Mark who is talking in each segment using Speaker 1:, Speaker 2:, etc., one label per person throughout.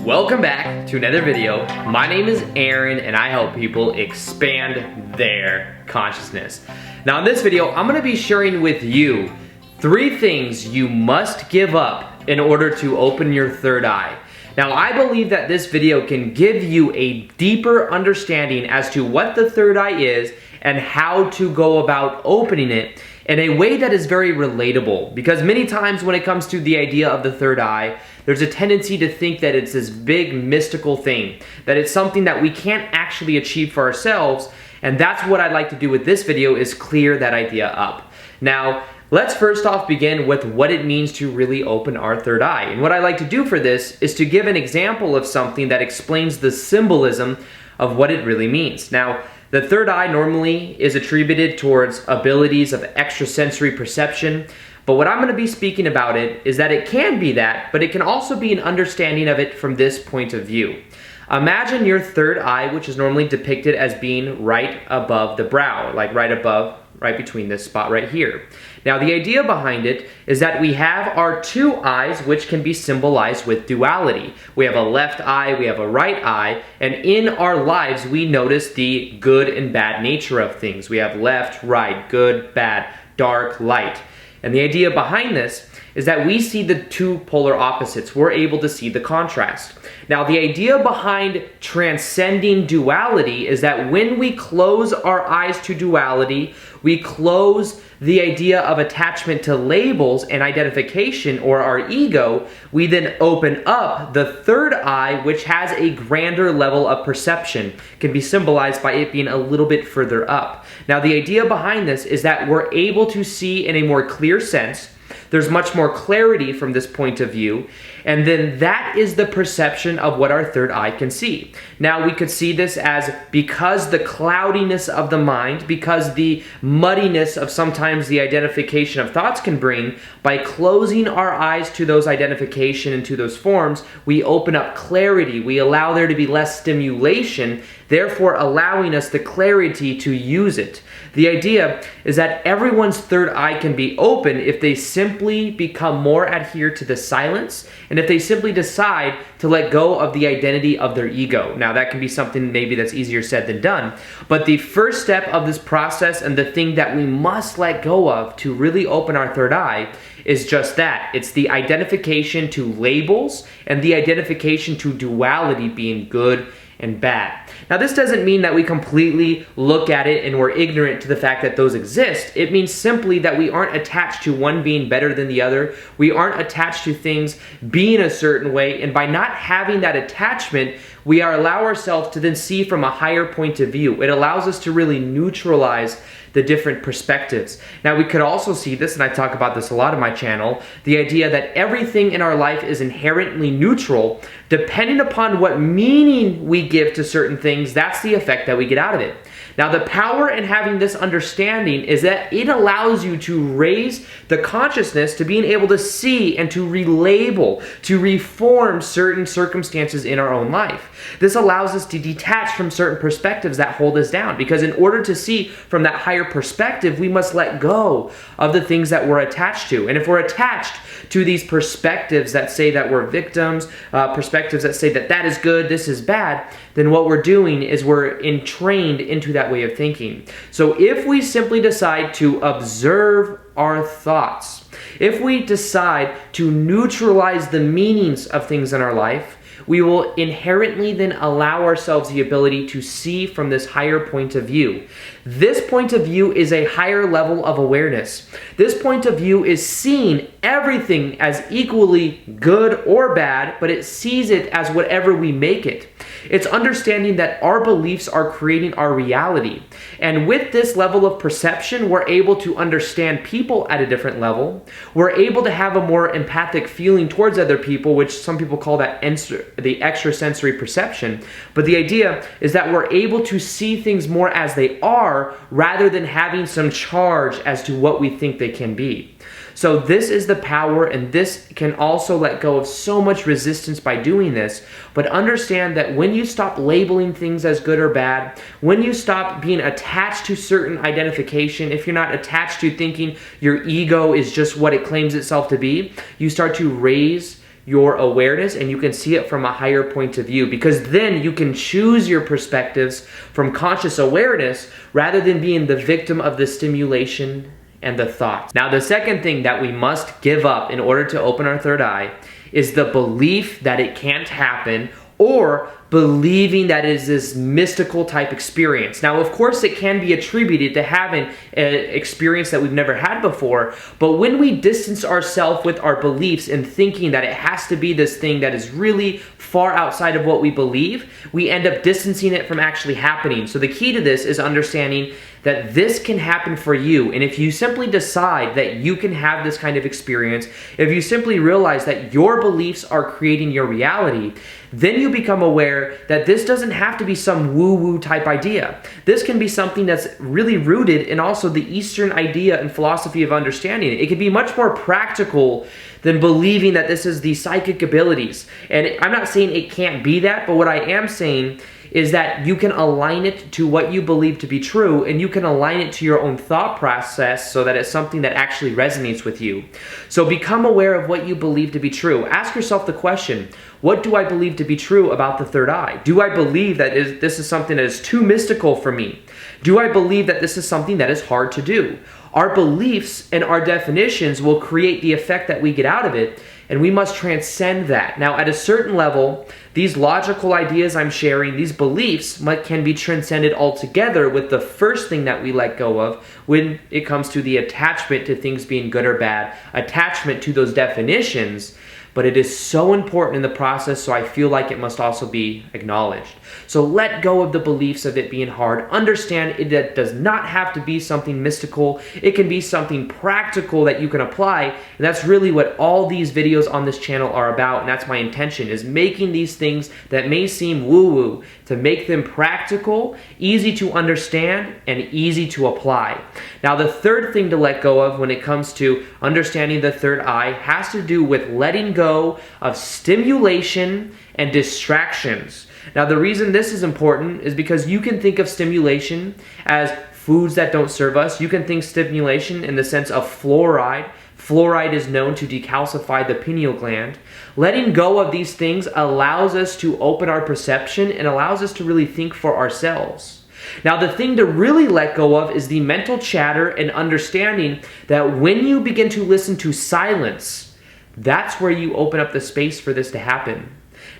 Speaker 1: Welcome back to another video. My name is Aaron and I help people expand their consciousness. Now in this video, I'm gonna be sharing with you 3 things you must give up in order to open your third eye. Now I believe that this video can give you a deeper understanding as to what the third eye is and how to go about opening it in a way that is very relatable. Because many times when it comes to the idea of the third eye, there's a tendency to think that it's this big mystical thing, that it's something that we can't actually achieve for ourselves, and that's what I'd like to do with this video, is clear that idea up. Now, let's first off begin with what it means to really open our third eye. And what I like to do for this is to give an example of something that explains the symbolism of what it really means. Now, the third eye normally is attributed towards abilities of extrasensory perception, but what I'm going to be speaking about it is that it can be that, but it can also be an understanding of it from this point of view. Imagine your third eye, which is normally depicted as being right above the brow, like right between this spot right here. Now the idea behind it is that we have our 2 eyes, which can be symbolized with duality. We have a left eye, we have a right eye, and in our lives we notice the good and bad nature of things. We have left, right, good, bad, dark, light. And the idea behind this is that we see the 2 polar opposites. We're able to see the contrast. Now, the idea behind transcending duality is that when we close our eyes to duality, we close the idea of attachment to labels and identification, or our ego, we then open up the third eye, which has a grander level of perception. It can be symbolized by it being a little bit further up. Now, the idea behind this is that we're able to see in a more clear sense. There's much more clarity from this point of view, and then that is the perception of what our third eye can see. Now we could see this as, because the cloudiness of the mind, because the muddiness of sometimes the identification of thoughts can bring, by closing our eyes to those identification and to those forms, we open up clarity. We allow there to be less stimulation, therefore allowing us the clarity to use it. The idea is that everyone's third eye can be open if they simply become more adhered to the silence, and if they simply decide to let go of the identity of their ego. Now that can be something maybe that's easier said than done, but the first step of this process, and the thing that we must let go of to really open our third eye, is just that. It's the identification to labels and the identification to duality being good and bad. Now this doesn't mean that we completely look at it and we're ignorant to the fact that those exist. It means simply that we aren't attached to one being better than the other. We aren't attached to things being a certain way, and by not having that attachment, we allow ourselves to then see from a higher point of view. It allows us to really neutralize the different perspectives. Now we could also see this, and I talk about this a lot on my channel, the idea that everything in our life is inherently neutral. Depending upon what meaning we give to certain things, that's the effect that we get out of it. Now the power in having this understanding is that it allows you to raise the consciousness to being able to see and to relabel, to reform certain circumstances in our own life. This allows us to detach from certain perspectives that hold us down, because in order to see from that higher perspective, we must let go of the things that we're attached to. And if we're attached to these perspectives that say that we're victims, perspectives that say that that is good, this is bad, then what we're doing is we're entrained into that way of thinking. So if we simply decide to observe our thoughts, if we decide to neutralize the meanings of things in our life, we will inherently then allow ourselves the ability to see from this higher point of view. This point of view is a higher level of awareness. This point of view is seeing everything as equally good or bad, but it sees it as whatever we make it. It's understanding that our beliefs are creating our reality. And with this level of perception, we're able to understand people at a different level. We're able to have a more empathic feeling towards other people, which some people call that the extrasensory perception. But the idea is that we're able to see things more as they are, rather than having some charge as to what we think they can be. So this is the power, and this can also let go of so much resistance by doing this. But understand that when you stop labeling things as good or bad, when you stop being attached to certain identification, if you're not attached to thinking your ego is just what it claims itself to be, you start to raise your awareness and you can see it from a higher point of view, because then you can choose your perspectives from conscious awareness rather than being the victim of the stimulation and the thoughts. Now, the second thing that we must give up in order to open our third eye is the belief that it can't happen, or believing that it is this mystical type experience. Now, of course, it can be attributed to having an experience that we've never had before, but when we distance ourselves with our beliefs and thinking that it has to be this thing that is really far outside of what we believe, we end up distancing it from actually happening. So the key to this is understanding that this can happen for you. And if you simply decide that you can have this kind of experience, if you simply realize that your beliefs are creating your reality, then you become aware that this doesn't have to be some woo-woo type idea. This can be something that's really rooted in also the Eastern idea and philosophy of understanding. It can be much more practical than believing that this is the psychic abilities. And I'm not saying it can't be that, but what I am saying is that you can align it to what you believe to be true, and you can align it to your own thought process so that it's something that actually resonates with you. So become aware of what you believe to be true. Ask yourself the question, what do I believe to be true about the third eye? Do I believe that this is something that is too mystical for me? Do I believe that this is something that is hard to do? Our beliefs and our definitions will create the effect that we get out of it, and we must transcend that. Now, at a certain level, these logical ideas I'm sharing, these beliefs can be transcended altogether with the first thing that we let go of when it comes to the attachment to things being good or bad, attachment to those definitions. But it is so important in the process, so I feel like it must also be acknowledged. So let go of the beliefs of it being hard. Understand it does not have to be something mystical. It can be something practical that you can apply. And that's really what all these videos on this channel are about. And that's my intention, is making these things that may seem woo-woo, to make them practical, easy to understand, and easy to apply. Now, the third thing to let go of when it comes to understanding the third eye has to do with letting go of stimulation and distractions. Now, the reason this is important is because you can think of stimulation as foods that don't serve us. You can think stimulation in the sense of fluoride. Fluoride is known to decalcify the pineal gland. Letting go of these things allows us to open our perception and allows us to really think for ourselves. Now, the thing to really let go of is the mental chatter and understanding that when you begin to listen to silence, that's where you open up the space for this to happen.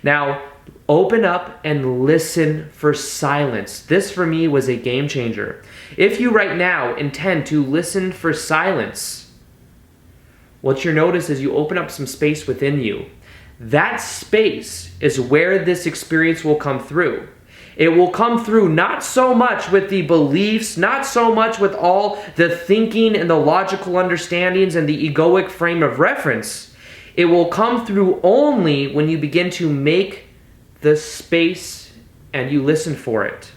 Speaker 1: Now, open up and listen for silence. This for me was a game changer. If you right now intend to listen for silence, what you'll notice is you open up some space within you. That space is where this experience will come through. It will come through not so much with the beliefs, not so much with all the thinking and the logical understandings and the egoic frame of reference. It will come through only when you begin to make the space and you listen for it.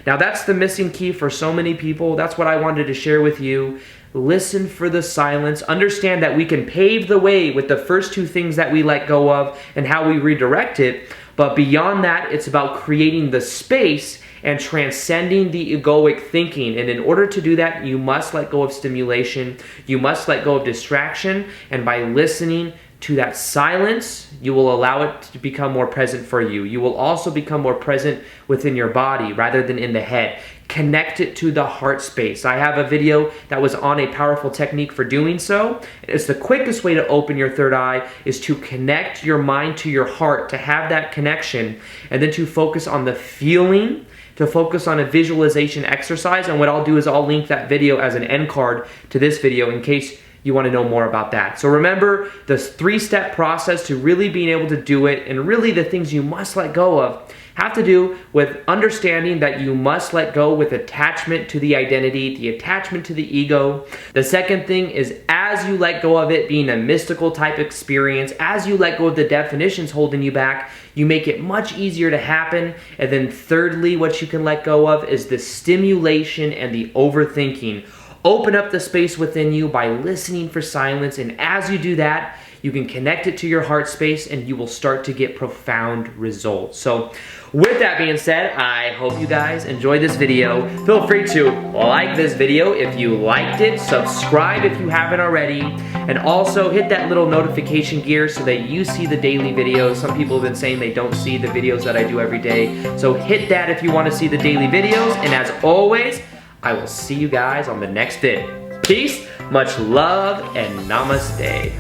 Speaker 1: Now, that's the missing key for so many people. That's what I wanted to share with you. Listen for the silence. Understand that we can pave the way with the first two things that we let go of and how we redirect it. But beyond that, it's about creating the space and transcending the egoic thinking. And in order to do that, you must let go of stimulation. You must let go of distraction. And by listening to that silence, you will allow it to become more present for you. You will also become more present within your body rather than in the head. Connect it to the heart space. I have a video that was on a powerful technique for doing so. It's the quickest way to open your third eye is to connect your mind to your heart, to have that connection, and then to focus on the feeling, to focus on a visualization exercise. And what I'll do is I'll link that video as an end card to this video in case you want to know more about that. So remember this 3-step process to really being able to do it, and really the things you must let go of have to do with understanding that you must let go with attachment to the identity, the attachment to the ego. The second thing is, as you let go of it being a mystical type experience, as you let go of the definitions holding you back, you make it much easier to happen. And then thirdly, what you can let go of is the stimulation and the overthinking. Open up the space within you by listening for silence, and as you do that, you can connect it to your heart space and you will start to get profound results. So with that being said, I hope you guys enjoyed this video. Feel free to like this video if you liked it, subscribe if you haven't already, And also hit that little notification gear so that you see the daily videos. Some people have been saying they don't see the videos that I do every day. So hit that if you want to see the daily videos. And as always, I will see you guys on the next vid. Peace, much love, and namaste.